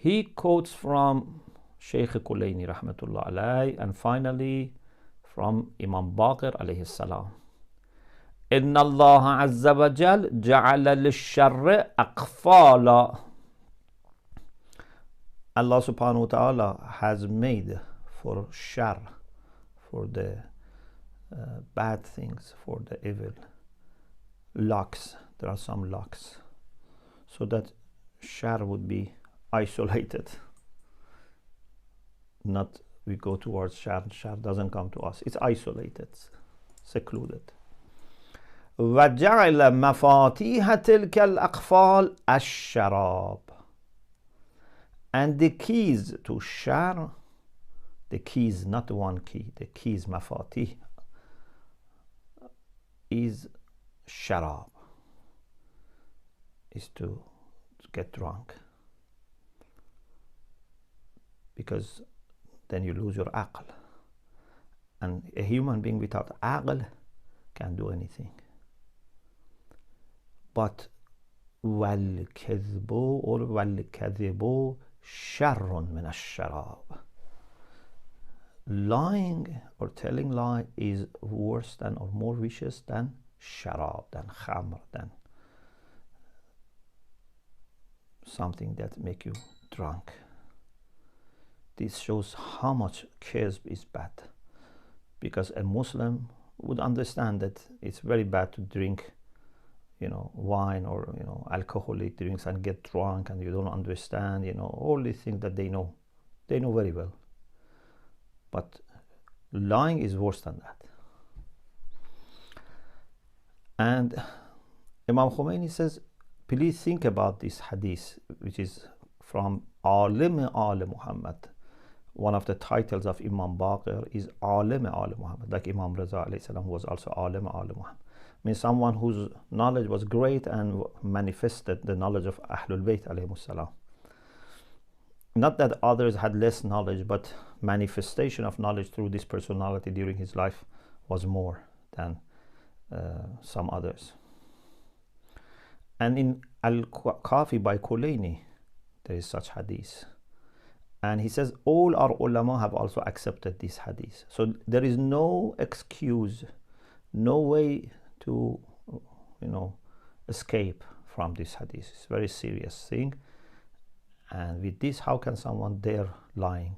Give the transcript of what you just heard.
He quotes from Sheikh Kulaini rahmatullah alayhi, and finally from Imam Baqir alayhi salam. إن الله عز وجل جعل للشر أقفالا. Allah subhanahu wa ta'ala has made for shar, for the bad things, for the evil, locks. There are some locks, so that shar would be isolated. Not we go towards shar, shar doesn't come to us. It's isolated, secluded. وجعل مفاتيح تلك الأقفال الشراب. And the keys to shar, the keys, not one key, the keys, mafatih, is sharab, is to get drunk, because then you lose your aql, and a human being without aql can't do anything. But وَالْكَذْبُ or وَالْكَذِبُ شَرٌ مِنَ الشَّرَابِ. Lying or telling lie is worse than or more vicious than sharab, than khamr, than something that make you drunk. This shows how much kizb is bad, because a Muslim would understand that it's very bad to drink, wine or alcoholic drinks and get drunk, and you don't understand, all these things that they know very well. But lying is worse than that. And Imam Khomeini says, please think about this hadith, which is from Alim Al Muhammad. One of the titles of Imam Baqir is Alim Al Muhammad, like Imam Raza alayhi salam was also Alim Al Muhammad. Means someone whose knowledge was great and manifested the knowledge of Ahlul Bayt alayhi salam. Not that others had less knowledge, but manifestation of knowledge through this personality during his life was more than some others. And in Al-Kafi by Kulaini, there is such hadith. And he says all our ulama have also accepted this hadith. So there is no excuse, no way to, escape from this hadith. It's a very serious thing. And with this, how can someone dare lying?